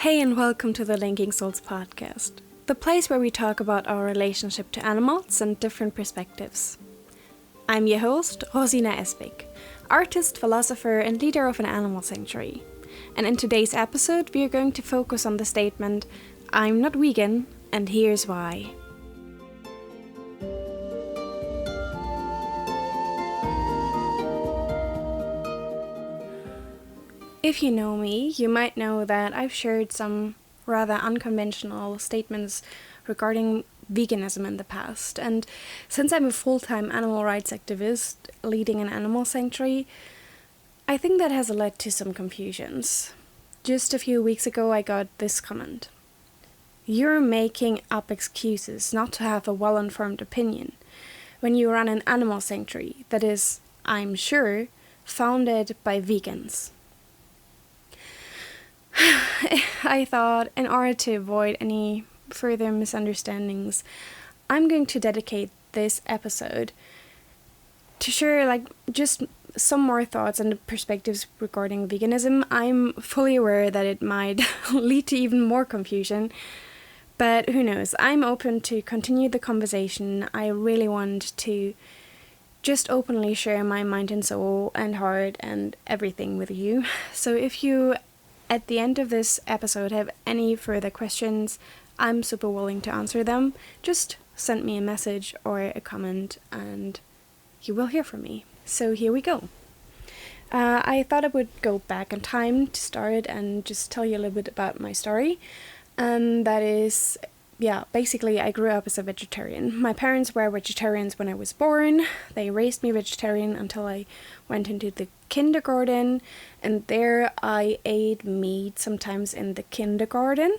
Hey and welcome to the Linking Souls podcast, the place where we talk about our relationship to animals and different perspectives. I'm your host, Rosina, artist, philosopher and leader of an animal sanctuary. And in today's episode we are going to focus on the statement, I'm not vegan and here's why. If you know me, you might know that I've shared some rather unconventional statements regarding veganism in the past. And since I'm a full-time animal rights activist leading an animal sanctuary, I think that has led to some confusions. Just a few weeks ago, I got this comment. You're making up excuses not to have a well-informed opinion when you run an animal sanctuary that is, I'm sure, founded by vegans. I thought, in order to avoid any further misunderstandings, I'm going to dedicate this episode to share just some more thoughts and perspectives regarding veganism. I'm fully aware that it might lead to even more confusion, but who knows? I'm open to continue the conversation. I really want to just openly share my mind and soul and heart and everything with you. So if you at the end of this episode have any further questions, I'm super willing to answer them. Just send me a message or a comment and you will hear from me. So here we go. I thought I would go back in time to start and just tell you a little bit about my story. And that is, basically I grew up as a vegetarian. My parents were vegetarians when I was born. They raised me vegetarian until I went into the kindergarten, and there I ate meat sometimes in the kindergarten,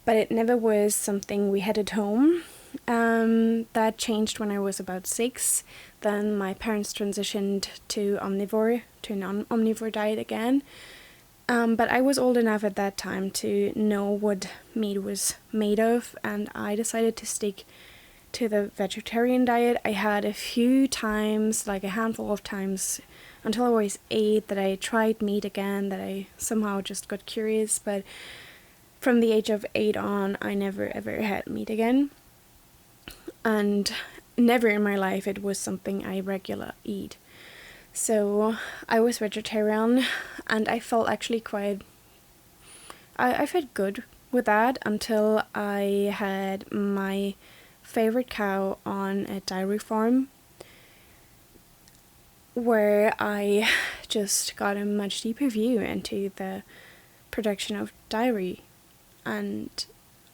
but it never was something we had at home. That changed when I was about 6. Then my parents transitioned to a non-omnivore diet again. But I was old enough at that time to know what meat was made of, and I decided to stick to the vegetarian diet. I had a few times, like a handful of times, until I was 8, that I tried meat again, that I somehow just got curious, but from the age of 8 on, I never ever had meat again. And never in my life it was something I regularly eat. So I was vegetarian and I felt actually I felt good with that until I had my favorite cow on a dairy farm, where I just got a much deeper view into the production of dairy, and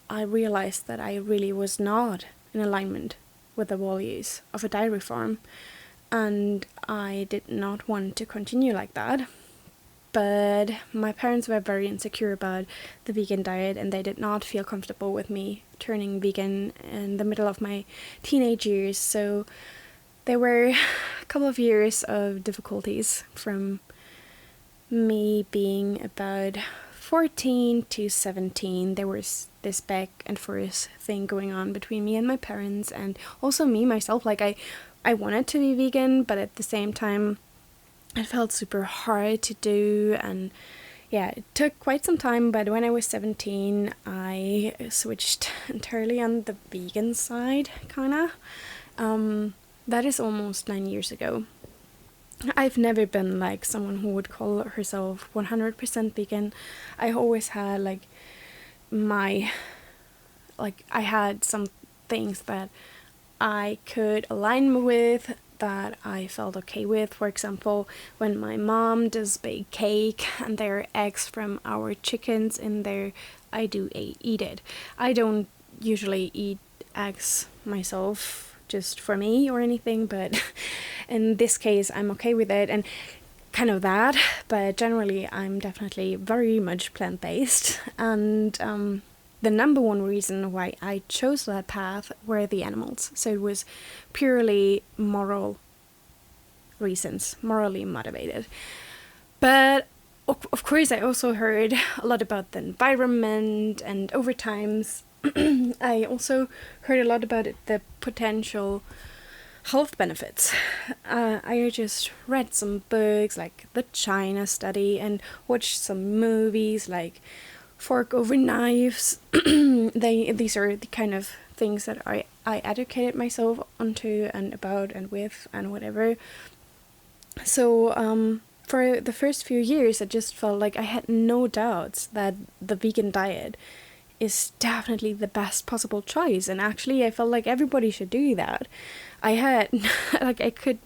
I realized that I really was not in alignment with the values of a dairy farm, and I did not want to continue like that. But my parents were very insecure about the vegan diet, and they did not feel comfortable with me turning vegan in the middle of my teenage years, so there were a couple of years of difficulties from me being about 14 to 17. There was this back and forth thing going on between me and my parents, and also me myself. I wanted to be vegan, but at the same time it felt super hard to do, and it took quite some time. But when I was 17, I switched entirely on the vegan side, kinda. That is almost 9 years ago. I've never been like someone who would call herself 100% vegan. I always had I had some things that I could align with, that I felt okay with. For example, when my mom does bake cake and there are eggs from our chickens in there, I do eat it. I don't usually eat eggs myself just for me or anything, but in this case I'm okay with it and kind of that. But generally I'm definitely very much plant-based, and the number one reason why I chose that path were the animals. So it was purely moral reasons, morally motivated. But of course I also heard a lot about the environment, and over times I also heard a lot about the potential health benefits. I just read some books like the China study and watched some movies like fork over knives. These are the kind of things that I educated myself onto and about and with and whatever. So for the first few years, I just felt like I had no doubts that the vegan diet is definitely the best possible choice. And actually, I felt like everybody should do that. I had, like, it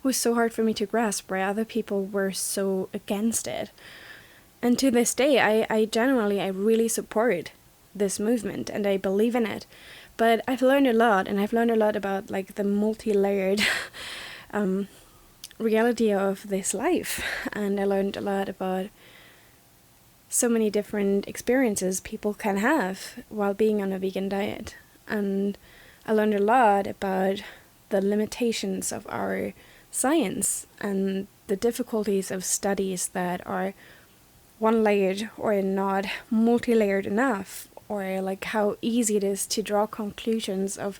was so hard for me to grasp why other people were so against it. And to this day, I really support this movement and I believe in it. But I've learned a lot, and I've learned a lot about like the multi-layered reality of this life. And I learned a lot about so many different experiences people can have while being on a vegan diet. And I learned a lot about the limitations of our science and the difficulties of studies that are one-layered or not multi-layered enough, or like how easy it is to draw conclusions of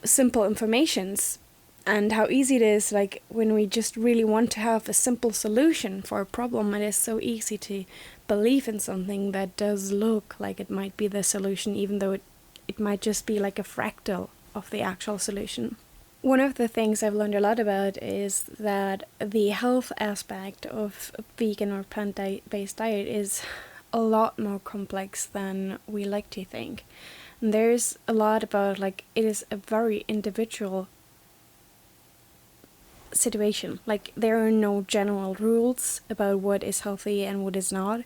simple informations, and how easy it is, like, when we just really want to have a simple solution for a problem, it is so easy to believe in something that does look like it might be the solution, even though it might just be like a fractal of the actual solution. One of the things I've learned a lot about is that the health aspect of a vegan or plant-based diet is a lot more complex than we like to think. And there's a lot about, like, it is a very individual situation. Like, there are no general rules about what is healthy and what is not.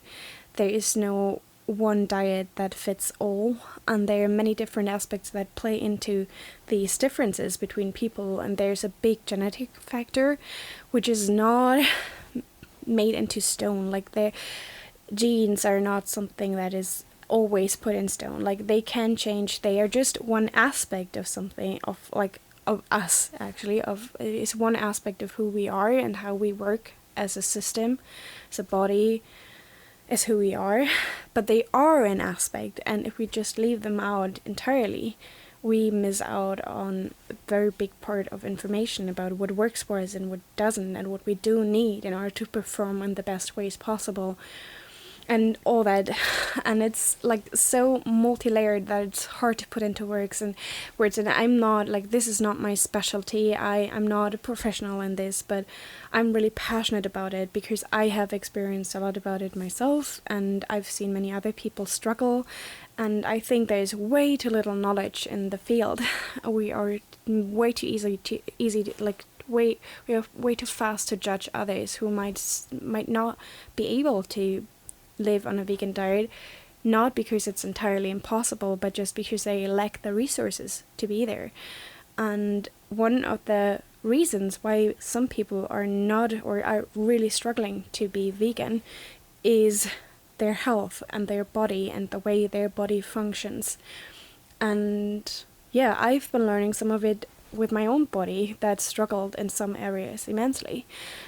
There is no one diet that fits all, and there are many different aspects that play into these differences between people, and there's a big genetic factor which is not made into stone. Like, the genes are not something that is always put in stone. Like, they can change. They are just one aspect of something, of us, actually, it's one aspect of who we are and how we work as a system, as a body, as who we are. But they are an aspect, and if we just leave them out entirely, we miss out on a very big part of information about what works for us and what doesn't, and what we do need in order to perform in the best ways possible, and all that. And it's like so multi-layered that it's hard to put into words, and I'm not, like, this is not my specialty. I'm not a professional in this, but I'm really passionate about it because I have experienced a lot about it myself, and I've seen many other people struggle, and I think there's way too little knowledge in the field. We are way too we are way too fast to judge others who might not be able to live on a vegan diet, not because it's entirely impossible, but just because they lack the resources to be there. And one of the reasons why some people are not, or are really struggling to be vegan, is their health and their body and the way their body functions. And yeah, I've been learning some of it with my own body that struggled in some areas immensely.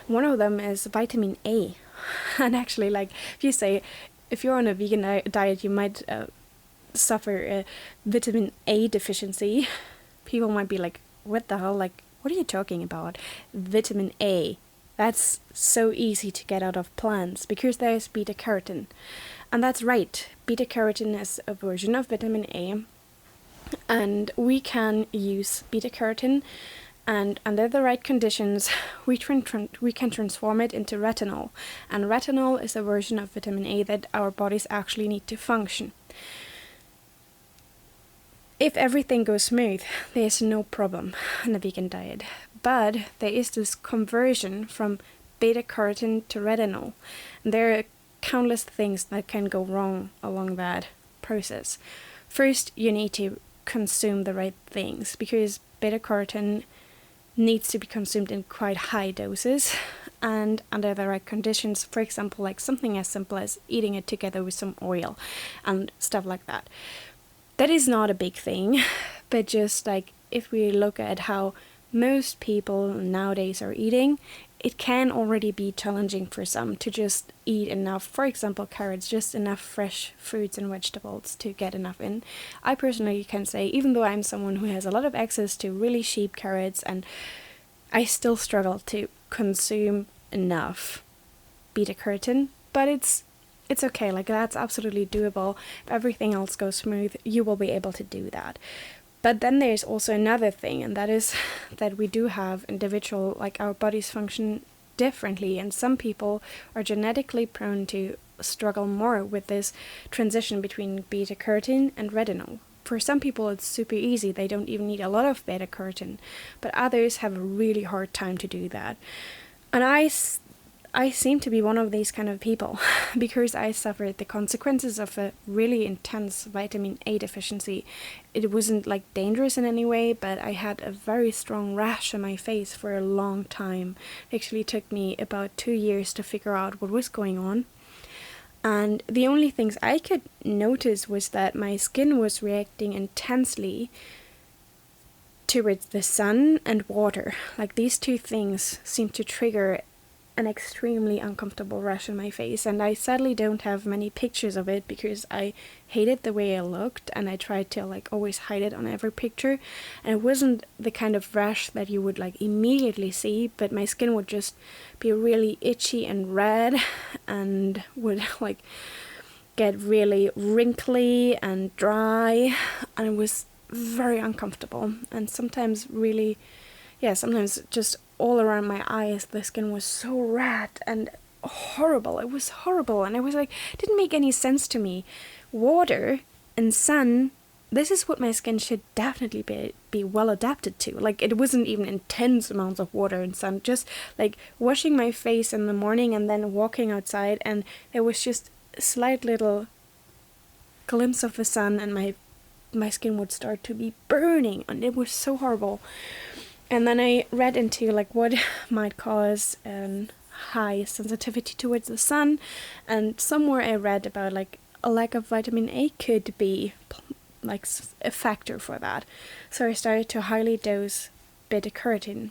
One of them is vitamin A. And actually, like, if you're on a vegan diet, you might suffer a vitamin A deficiency. People might be like, what the hell? Like, what are you talking about? Vitamin A. That's so easy to get out of plants because there's beta carotene. And that's right. Beta carotene is a version of vitamin A. And we can use beta carotene, and under the right conditions, we can transform it into retinol. And retinol is a version of vitamin A that our bodies actually need to function. If everything goes smooth, there's no problem in a vegan diet. But there is this conversion from beta carotene to retinol. And there are countless things that can go wrong along that process. First, you need to consume the right things, because beta carotene needs to be consumed in quite high doses and under the right conditions. For example, like something as simple as eating it together with some oil and stuff like that. That is not a big thing, but just like if we look at how most people nowadays are eating, it can already be challenging for some to just eat enough, for example, carrots, just enough fresh fruits and vegetables to get enough in. I personally can say, even though I'm someone who has a lot of access to really cheap carrots, and I still struggle to consume enough beta carotene, but it's it's okay. Like, that's absolutely doable. If everything else goes smooth, you will be able to do that. But then there's also another thing, and that is that we do have individual, like, our bodies function differently, and some people are genetically prone to struggle more with this transition between beta carotene and retinol. For some people it's super easy, they don't even need a lot of beta carotene, but others have a really hard time to do that. And I seem to be one of these kind of people because I suffered the consequences of a really intense vitamin A deficiency. It wasn't like dangerous in any way, but I had a very strong rash on my face for a long time. It actually took me about 2 years to figure out what was going on. And the only things I could notice was that my skin was reacting intensely towards the sun and water. Like, these two things seemed to trigger an extremely uncomfortable rash on my face, and I sadly don't have many pictures of it because I hated the way I looked, and I tried to like always hide it on every picture. And it wasn't the kind of rash that you would like immediately see, but my skin would just be really itchy and red and would like get really wrinkly and dry, and it was very uncomfortable. And sometimes really, sometimes just all around my eyes the skin was so red and horrible. It was horrible, and I was like, it didn't make any sense to me. Water and sun, this is what my skin should definitely be well adapted to. Like, it wasn't even intense amounts of water and sun, just like washing my face in the morning and then walking outside, and there was just a slight little glimpse of the sun and my skin would start to be burning, and it was so horrible. And then I read into like what might cause high sensitivity towards the sun, and somewhere I read about like a lack of vitamin A could be like a factor for that. So I started to highly dose beta carotene,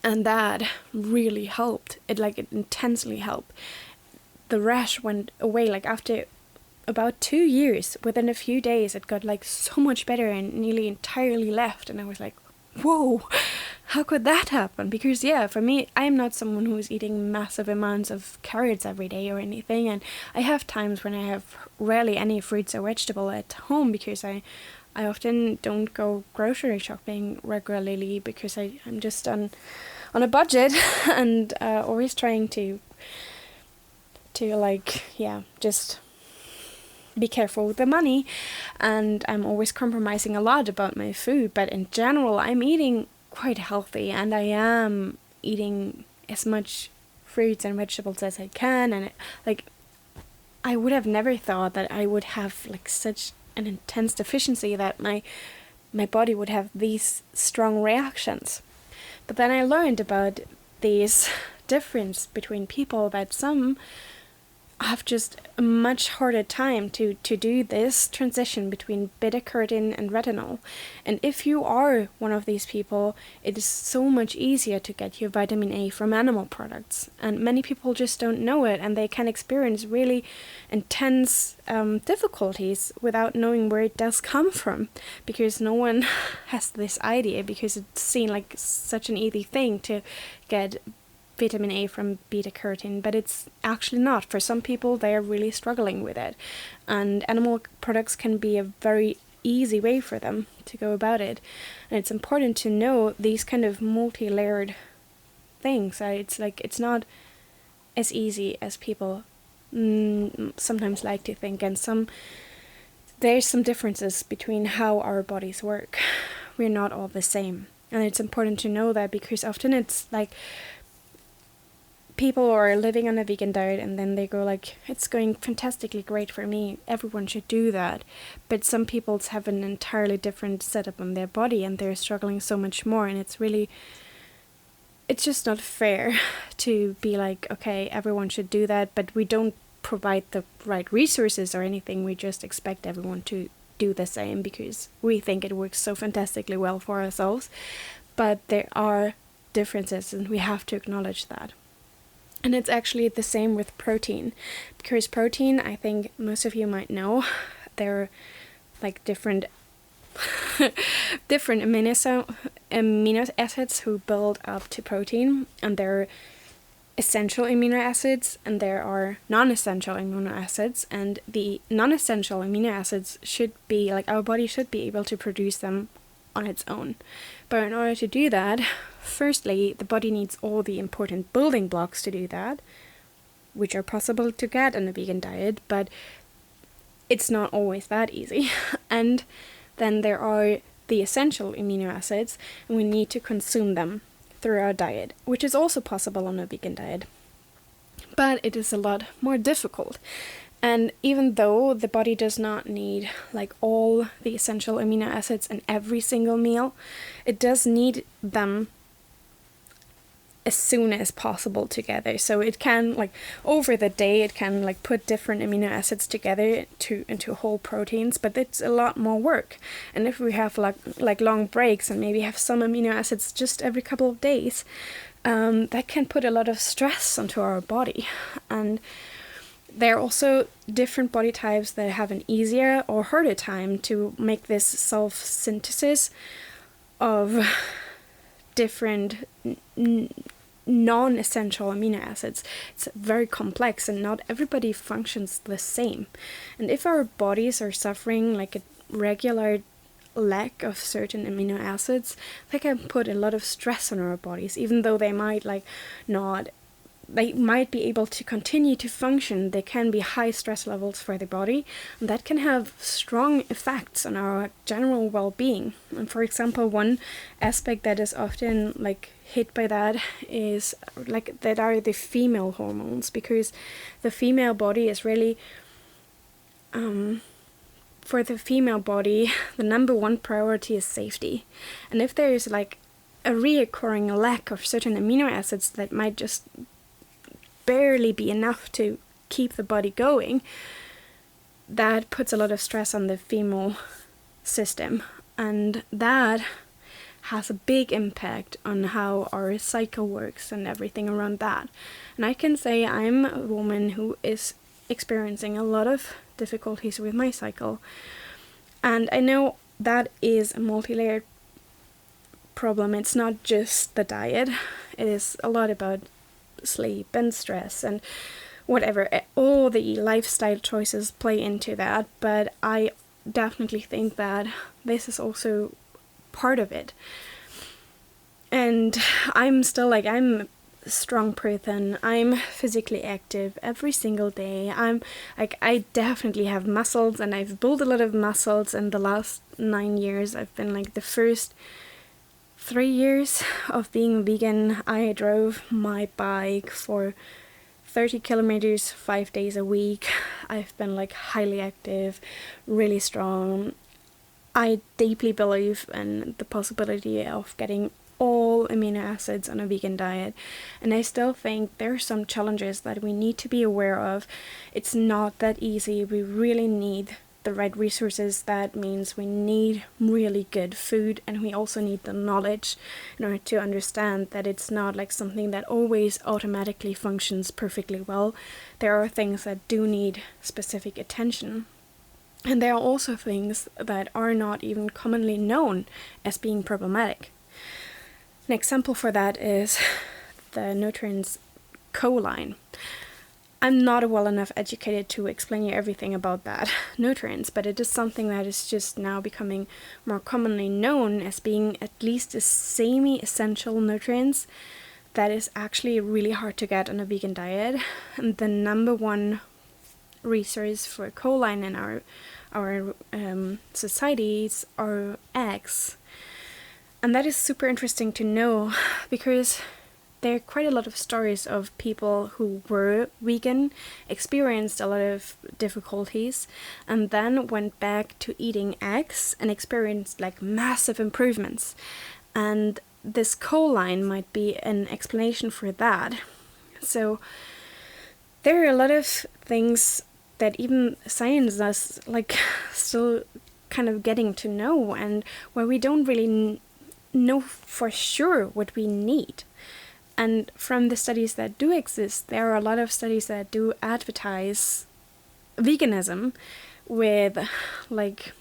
and that really helped. It intensely helped. The rash went away like after about 2 years. Within a few days it got like so much better and nearly entirely left, and I was like, whoa, how could that happen? Because for me, I am not someone who is eating massive amounts of carrots every day or anything, and I have times when I have rarely any fruits or vegetable at home because I often don't go grocery shopping regularly because I'm just on a budget and always trying to just be careful with the money, and I'm always compromising a lot about my food. But in general, I'm eating quite healthy, and I am eating as much fruits and vegetables as I can, and I would have never thought that I would have like such an intense deficiency that my body would have these strong reactions. But then I learned about these difference between people, that some have just a much harder time to do this transition between beta carotene and retinol. And if you are one of these people, it is so much easier to get your vitamin A from animal products. And many people just don't know it, and they can experience really intense difficulties without knowing where it does come from, because no one has this idea, because it's seen like such an easy thing to get vitamin A from beta carotene, but it's actually not. For some people, they are really struggling with it, and animal products can be a very easy way for them to go about it. And it's important to know these kind of multi-layered things. It's not as easy as people sometimes like to think, and there's some differences between how our bodies work. We're not all the same, and it's important to know that, because often it's like people are living on a vegan diet and then they go like, it's going fantastically great for me, everyone should do that. But some people have an entirely different setup on their body and they're struggling so much more, and it's just not fair to be like, okay, everyone should do that, but we don't provide the right resources or anything. We just expect everyone to do the same because we think it works so fantastically well for ourselves. But there are differences, and we have to acknowledge that. And it's actually the same with protein, because protein, I think most of you might know, there are like different amino acids who build up to protein, and there are essential amino acids and there are non-essential amino acids, and the non-essential amino acids should be like our body should be able to produce them on its own. But in order to do that, firstly, the body needs all the important building blocks to do that, which are possible to get in a vegan diet, but it's not always that easy. And then there are the essential amino acids, and we need to consume them through our diet, which is also possible on a vegan diet. But it is a lot more difficult. And even though the body does not need like all the essential amino acids in every single meal, it does need them as soon as possible together. So it can, like, over the day, it can like put different amino acids together into whole proteins, but it's a lot more work. And if we have like long breaks and maybe have some amino acids just every couple of days, that can put a lot of stress onto our body. And there are also different body types that have an easier or harder time to make this self-synthesis of different non-essential amino acids. It's very complex and not everybody functions the same. And if our bodies are suffering like a regular lack of certain amino acids, they can put a lot of stress on our bodies, even though they might be able to continue to function. They can be high stress levels for the body, and that can have strong effects on our general well-being. And for example, one aspect that is often like hit by that is like that are the female hormones, because the female body is really for the female body, the number one priority is safety. And if there is like a reoccurring lack of certain amino acids that might just barely be enough to keep the body going, that puts a lot of stress on the female system, and that has a big impact on how our cycle works and everything around that. And I can say I'm a woman who is experiencing a lot of difficulties with my cycle, and I know that is a multi-layered problem. It's not just the diet, it is a lot about sleep and stress and whatever. All the lifestyle choices play into that, but I definitely think that this is also part of it. And I'm a strong person. I'm physically active every single day. I definitely have muscles, and I've built a lot of muscles in the last 9 years. I've been like the first 3 years of being vegan, I drove my bike for 30 kilometers 5 days a week. I've been like highly active, really strong. I deeply believe in the possibility of getting all amino acids on a vegan diet, and I still think there are some challenges that we need to be aware of. It's not that easy. We really need the right resources. That means we need really good food, and we also need the knowledge in order to understand that it's not like something that always automatically functions perfectly well. There are things that do need specific attention, and there are also things that are not even commonly known as being problematic. An example for that is the nutrients choline. I'm not well enough educated to explain you everything about that nutrients, but it is something that is just now becoming more commonly known as being at least a semi-essential nutrients that is actually really hard to get on a vegan diet. And the number one resource for choline in our societies are eggs. And that is super interesting to know, because there are quite a lot of stories of people who were vegan, experienced a lot of difficulties, and then went back to eating eggs and experienced like massive improvements. And this choline might be an explanation for that. So there are a lot of things that even science is like still kind of getting to know, and where we don't really know for sure what we need. And from the studies that do exist, there are a lot of studies that do advertise veganism with like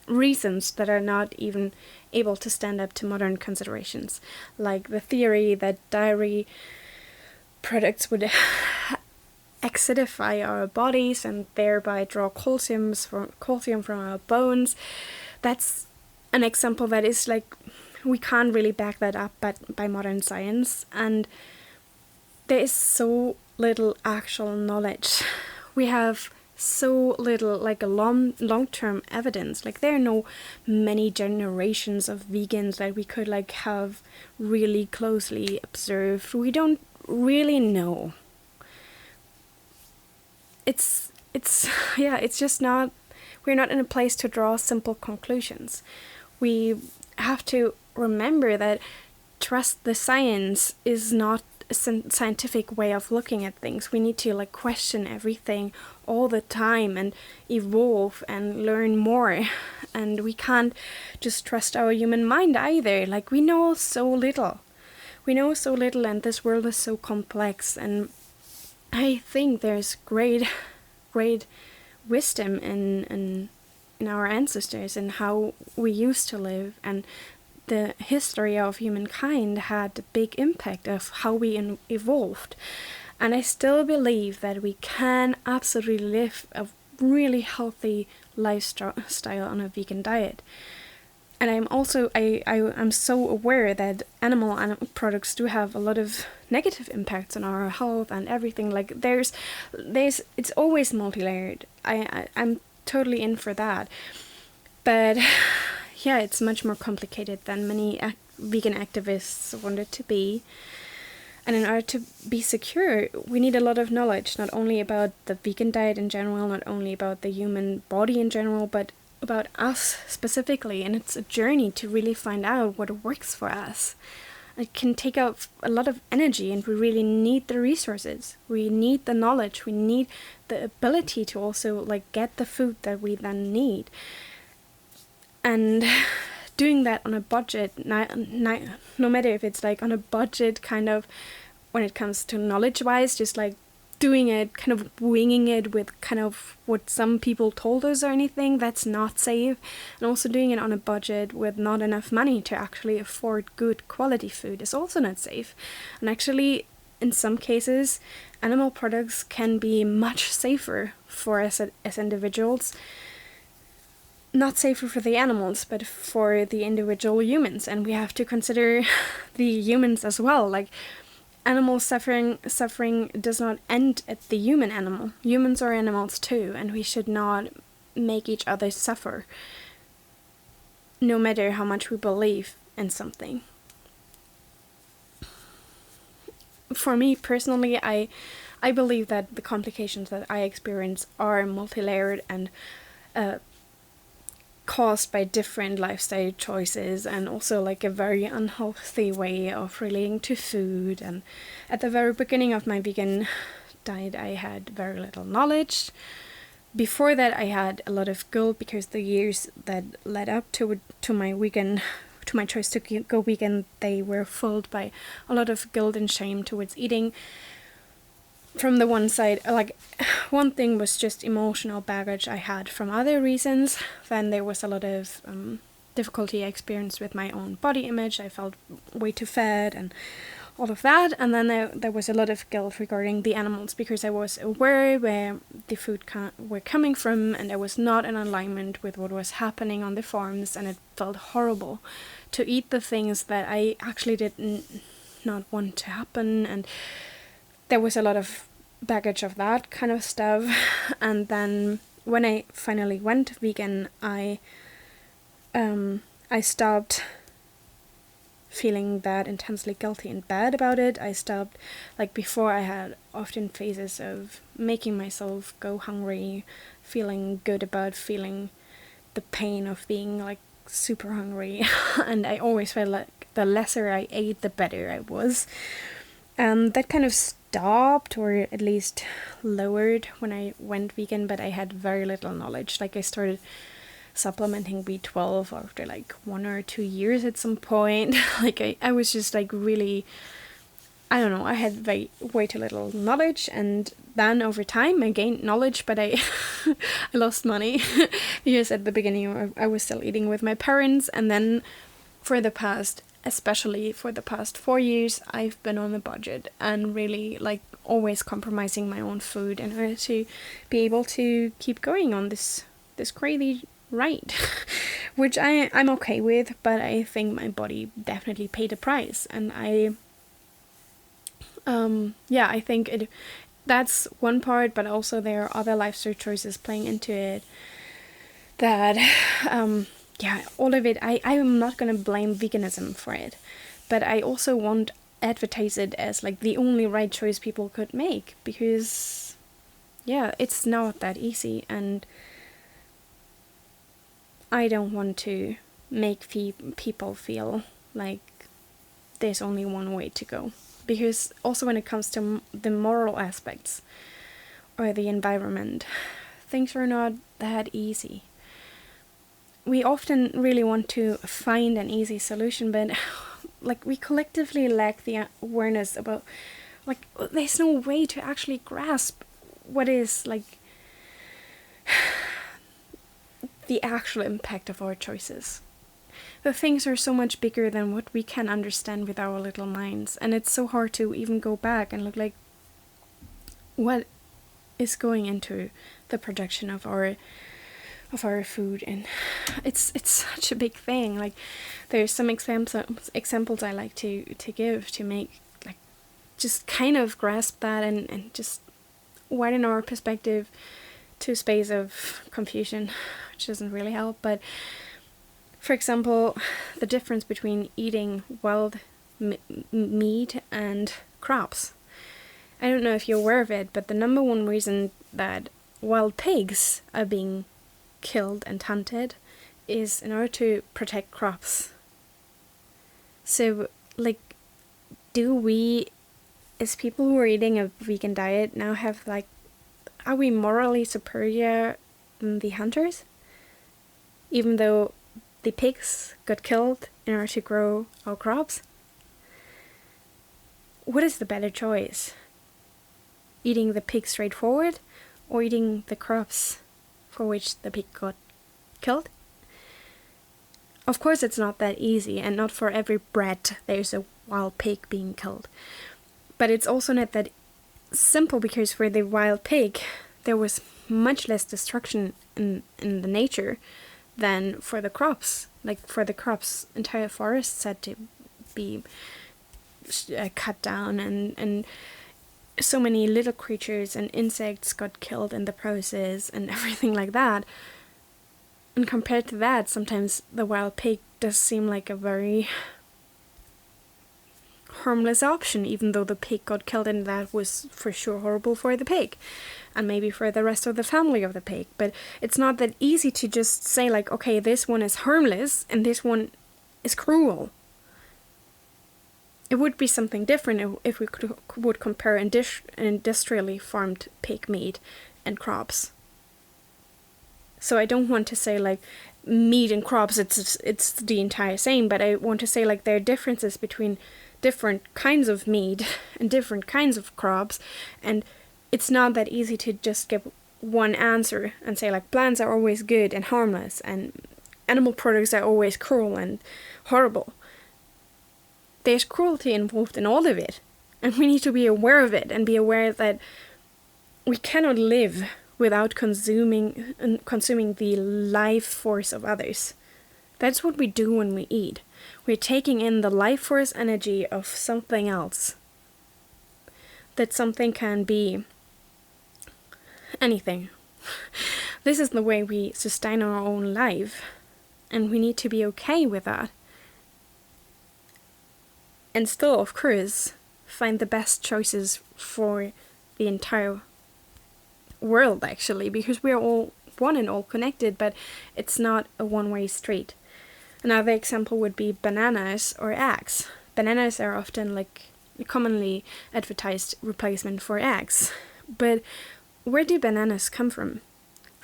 reasons that are not even able to stand up to modern considerations, like the theory that dairy products would acidify our bodies and thereby draw calcium from our bones. That's an example that is like, we can't really back that up by modern science, and there is so little actual knowledge. We have so little like a long-term evidence. Like, there are no many generations of vegans that we could like have really closely observed. We don't really know. It's just not, we're not in a place to draw simple conclusions. We have to remember that trust the science is not a scientific way of looking at things. We need to like question everything all the time and evolve and learn more. And we can't just trust our human mind either. Like, we know so little. And this world is so complex, and I think there's great wisdom in our ancestors and how we used to live, and the history of humankind had a big impact of how we evolved. And I still believe that we can absolutely live a really healthy lifestyle on a vegan diet. And I'm also I'm so aware that animal products do have a lot of negative impacts on our health and everything. Like, there's it's always multi-layered. I'm totally in for that. But yeah, it's much more complicated than many vegan activists want it to be. And in order to be secure, we need a lot of knowledge, not only about the vegan diet in general, not only about the human body in general, but about us specifically. And it's a journey to really find out what works for us. It can take up a lot of energy, and we really need the resources. We need the knowledge. We need the ability to also like get the food that we then need. And doing that on a budget, no matter if it's like on a budget kind of when it comes to knowledge-wise, just like doing it, kind of winging it with kind of what some people told us or anything, that's not safe. And also doing it on a budget with not enough money to actually afford good quality food is also not safe. And actually, in some cases, animal products can be much safer for us as individuals. Not safer for the animals, but for the individual humans. And we have to consider the humans as well. Like, animal suffering does not end at the human animal. Humans are animals too, and we should not make each other suffer, no matter how much we believe in something. For me personally, I believe that the complications that I experience are multi-layered and caused by different lifestyle choices, and also like a very unhealthy way of relating to food. And at the very beginning of my vegan diet, I had very little knowledge. Before that, I had a lot of guilt, because the years that led up to my choice to go vegan, they were filled by a lot of guilt and shame towards eating. From the one side, like, one thing was just emotional baggage I had from other reasons. Then there was a lot of difficulty I experienced with my own body image. I felt way too fat and all of that. And then there was a lot of guilt regarding the animals, because I was aware where the food were coming from, and I was not in alignment with what was happening on the farms, and it felt horrible to eat the things that I actually did not want to happen. And there was a lot of baggage of that kind of stuff. And then when I finally went vegan, I stopped feeling that intensely guilty and bad about it. I stopped, like before I had often phases of making myself go hungry, feeling good about feeling the pain of being like super hungry. And I always felt like the lesser I ate, the better I was. That kind of stopped, or at least lowered, when I went vegan, but I had very little knowledge. Like, I started supplementing B12 after like 1 or 2 years at some point. Like, I was just like really, I don't know, I had way too little knowledge. And then over time I gained knowledge, but I lost money because at the beginning I was still eating with my parents, and then for the past especially for the past 4 years, I've been on a budget and really like always compromising my own food in order to be able to keep going on this crazy ride, which I'm okay with, but I think my body definitely paid a price, and I think that's one part, but also there are other lifestyle choices playing into it that all of it, I am not going to blame veganism for it, but I also won't advertise it as like the only right choice people could make, because it's not that easy, and I don't want to make people feel like there's only one way to go. Because also when it comes to the moral aspects or the environment, things are not that easy. We often really want to find an easy solution, but like we collectively lack the awareness about, like, there's no way to actually grasp what is like the actual impact of our choices. The things are so much bigger than what we can understand with our little minds, and it's so hard to even go back and look like what is going into the production of our food, and it's such a big thing. Like, there's some examples I like to give to make like just kind of grasp that and just widen our perspective to a space of confusion, which doesn't really help. But for example, the difference between eating wild meat and crops. I don't know if you're aware of it, but the number one reason that wild pigs are being killed and hunted is in order to protect crops. So, like, do we, as people who are eating a vegan diet, now have like, are we morally superior than the hunters? Even though the pigs got killed in order to grow our crops? What is the better choice? Eating the pig straightforward, or eating the crops for which the pig got killed? Of course it's not that easy, and not for every bread there's a wild pig being killed. But it's also not that simple, because for the wild pig there was much less destruction in the nature than for the crops. Like, for the crops, entire forests had to be cut down, and so many little creatures and insects got killed in the process and everything like that. And compared to that, sometimes the wild pig does seem like a very harmless option, even though the pig got killed, and that was for sure horrible for the pig, and maybe for the rest of the family of the pig. But it's not that easy to just say like, okay, this one is harmless and this one is cruel. It would be something different if we would compare industrially farmed pig meat and crops. So I don't want to say like meat and crops, it's the entire same, but I want to say like there are differences between different kinds of meat and different kinds of crops, and it's not that easy to just give one answer and say like plants are always good and harmless and animal products are always cruel and horrible. There's cruelty involved in all of it, and we need to be aware of it and be aware that we cannot live without consuming the life force of others. That's what we do when we eat. We're taking in the life force energy of something else. That something can be anything. This is the way we sustain our own life, and we need to be okay with that. And still, of course, find the best choices for the entire world, actually, because we're all one and all connected, but it's not a one-way street. Another example would be bananas or eggs. Bananas are often like a commonly advertised replacement for eggs. But where do bananas come from?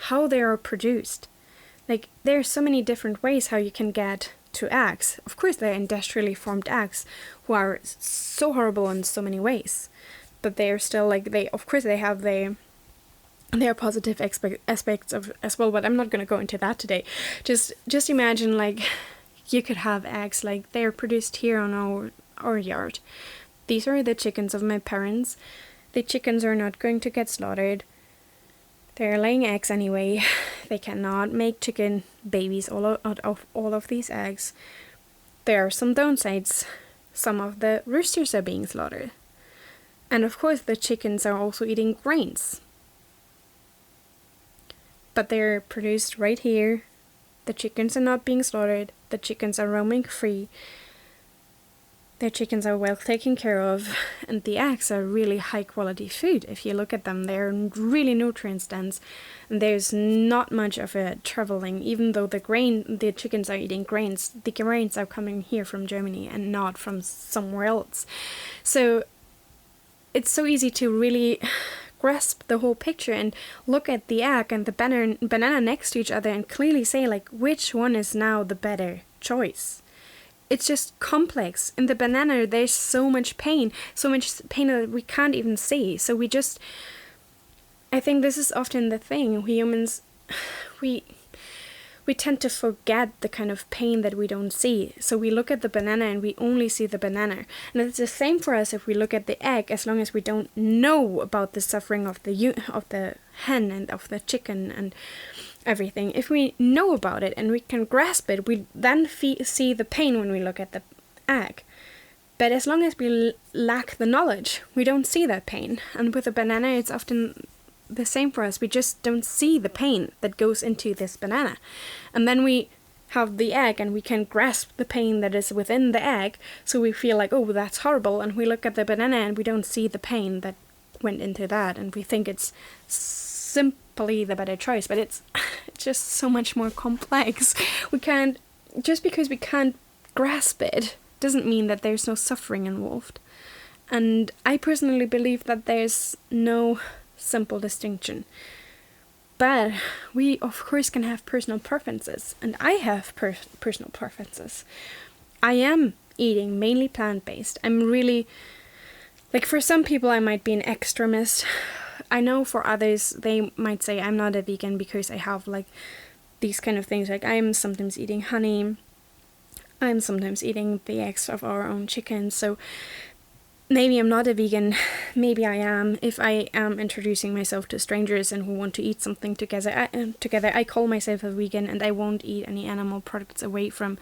How they are produced? Like, there are so many different ways how you can get to eggs. Of course, they're industrially formed eggs who are so horrible in so many ways. But they are still like, they have their positive aspects of as well, but I'm not going to go into that today. Just imagine like you could have eggs like they're produced here on our yard. These are the chickens of my parents. The chickens are not going to get slaughtered. They're laying eggs anyway. They cannot make chicken babies out of all of these eggs. There are some downsides. Some of the roosters are being slaughtered. And of course the chickens are also eating grains. But they're produced right here. The chickens are not being slaughtered. The chickens are roaming free. The chickens are well taken care of, and the eggs are really high quality food. If you look at them, they're really nutrient dense, and there's not much of a traveling. Even though the chickens are eating grains, the grains are coming here from Germany and not from somewhere else. So it's so easy to really grasp the whole picture and look at the egg and the banana next to each other and clearly say, like, which one is now the better choice. It's just complex. In the banana, there's so much pain that we can't even see. So I think this is often the thing. We humans, we tend to forget the kind of pain that we don't see. So we look at the banana and we only see the banana. And it's the same for us if we look at the egg, as long as we don't know about the suffering of the hen and of the chicken and everything. If we know about it and we can grasp it, we then see the pain when we look at the egg. But as long as we lack the knowledge, we don't see that pain. And with a banana, it's often the same for us. We just don't see the pain that goes into this banana. And then we have the egg and we can grasp the pain that is within the egg. So we feel like, oh, that's horrible. And we look at the banana and we don't see the pain that went into that. And we think it's simply the better choice, but it's just so much more complex. Just because we can't grasp it doesn't mean that there's no suffering involved. And I personally believe that there's no simple distinction. But we of course can have personal preferences, and I have personal preferences. I am eating mainly plant-based. I'm really, like, for some people I might be an extremist. I know for others, they might say I'm not a vegan because I have, like, these kind of things. Like, I'm sometimes eating honey. I'm sometimes eating the eggs of our own chickens. So maybe I'm not a vegan. Maybe I am. If I am introducing myself to strangers and who want to eat something together, I call myself a vegan, and I won't eat any animal products away from,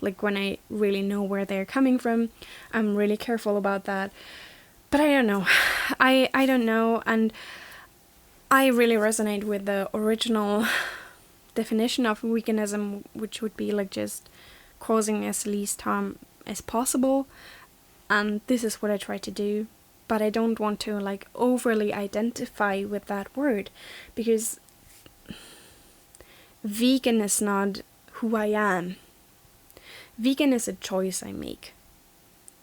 like, when I really know where they're coming from. I'm really careful about that. But I don't know. I don't know, and I really resonate with the original definition of veganism, which would be, like, just causing as least harm as possible. And this is what I try to do. But I don't want to, like, overly identify with that word, because vegan is not who I am. Vegan is a choice I make.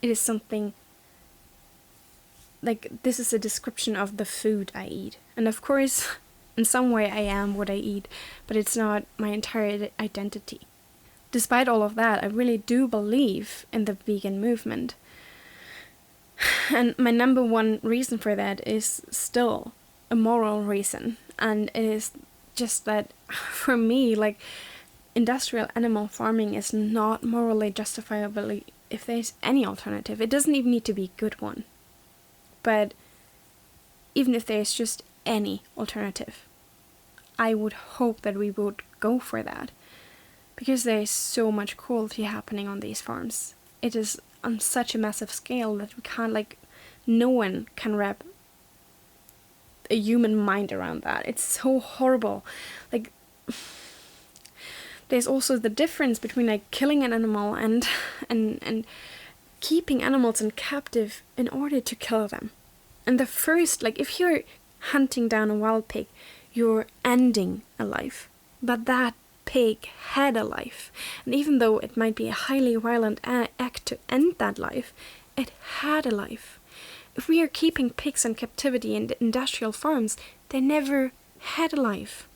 It is something, like, this is a description of the food I eat. And of course, in some way I am what I eat, but it's not my entire identity. Despite all of that, I really do believe in the vegan movement. And my number one reason for that is still a moral reason. And it is just that, for me, like, industrial animal farming is not morally justifiable if there's any alternative. It doesn't even need to be a good one. But even if there's just any alternative, I would hope that we would go for that. Because there is so much cruelty happening on these farms. It is on such a massive scale that we can't, like, no one can wrap a human mind around that. It's so horrible. Like, there's also the difference between, like, killing an animal and keeping animals in captive in order to kill them. And the first, like, if you're hunting down a wild pig, you're ending a life. But that pig had a life. And even though it might be a highly violent act to end that life, it had a life. If we are keeping pigs in captivity in industrial farms, they never had a life.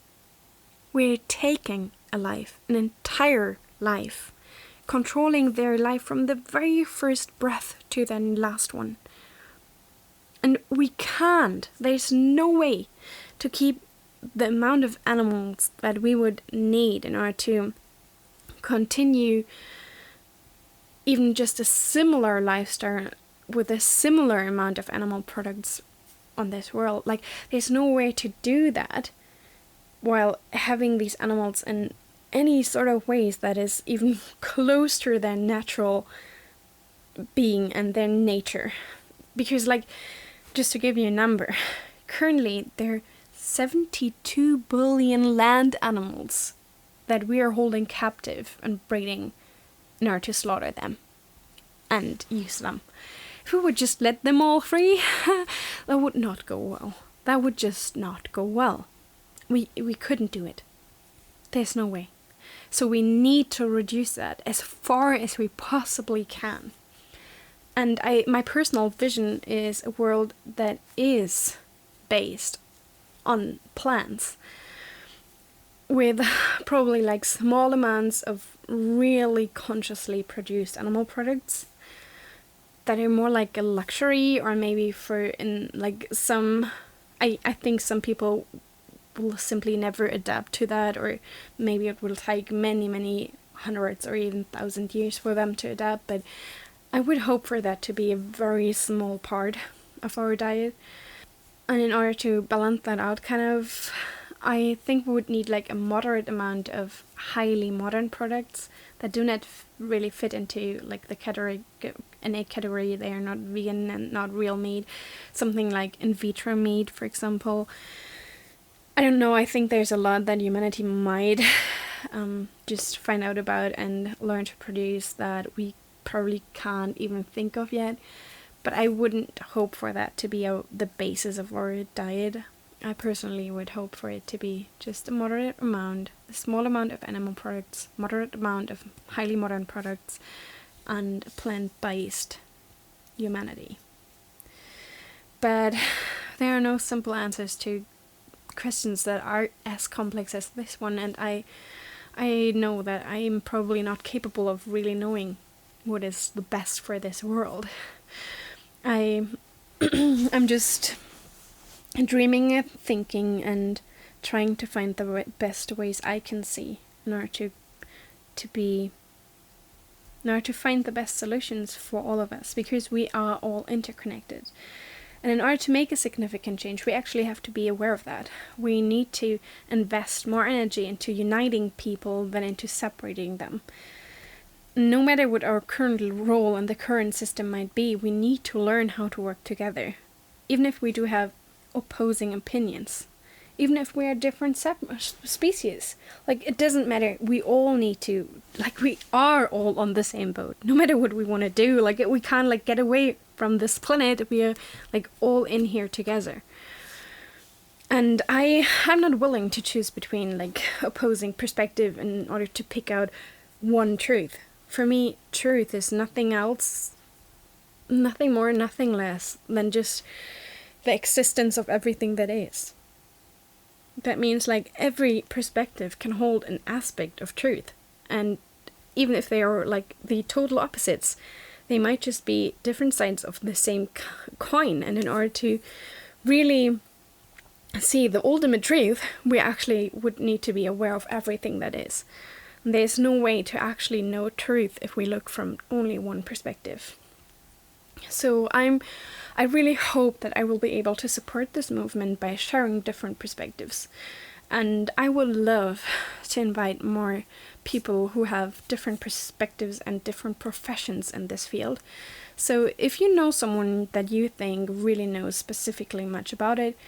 We're taking a life, an entire life, controlling their life from the very first breath to the last one. And we can't, there's no way to keep the amount of animals that we would need in order to continue even just a similar lifestyle with a similar amount of animal products on this world. Like, there's no way to do that while having these animals in any sort of ways that is even close to their natural being and their nature. Because, like, just to give you a number, currently there are 72 billion land animals that we are holding captive and breeding in order to slaughter them and use them. If we would just let them all free, that would not go well. That would just not go well. We couldn't do it. There's no way. So we need to reduce that as far as we possibly can. And my personal vision is a world that is based on plants, with probably like small amounts of really consciously produced animal products that are more like a luxury, or maybe for in like some, I think some people will simply never adapt to that, or maybe it will take many hundreds or even 1,000 years for them to adapt, but I would hope for that to be a very small part of our diet. And in order to balance that out, kind of, I think we would need like a moderate amount of highly modern products that do not really fit into like the category, an A category. They are not vegan and not real meat. Something like in vitro meat, for example. I don't know, I think there's a lot that humanity might just find out about and learn to produce that we probably can't even think of yet. But I wouldn't hope for that to be the basis of our diet. I personally would hope for it to be just a moderate amount, a small amount of animal products, moderate amount of highly modern products, and plant-based humanity. But there are no simple answers to questions that are as complex as this one, and I know that I am probably not capable of really knowing what is the best for this world. I'm just dreaming and thinking and trying to find the best ways I can see in order to find the best solutions for all of us, because we are all interconnected. And in order to make a significant change, we actually have to be aware of that. We need to invest more energy into uniting people than into separating them. No matter what our current role in the current system might be, we need to learn how to work together. Even if we do have opposing opinions. Even if we are different species. Like, it doesn't matter. We all need to, like, we are all on the same boat. No matter what we want to do. Like, we can't, like, get away from this planet. We are, like, all in here together. And I'm not willing to choose between, like, opposing perspective in order to pick out one truth. For me, truth is nothing else, nothing more, nothing less than just the existence of everything that is. That means, like, every perspective can hold an aspect of truth. And even if they are, like, the total opposites, they might just be different sides of the same coin. And in order to really see the ultimate truth, we actually would need to be aware of everything that is. There's no way to actually know truth if we look from only one perspective. So I really hope that I will be able to support this movement by sharing different perspectives. And I would love to invite more people who have different perspectives and different professions in this field. So if you know someone that you think really knows specifically much about it,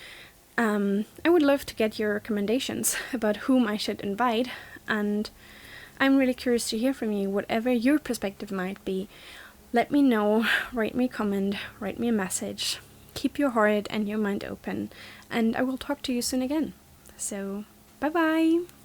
I would love to get your recommendations about whom I should invite. And I'm really curious to hear from you, whatever your perspective might be. Let me know, write me a comment, write me a message. Keep your heart and your mind open, and I will talk to you soon again. So, bye bye!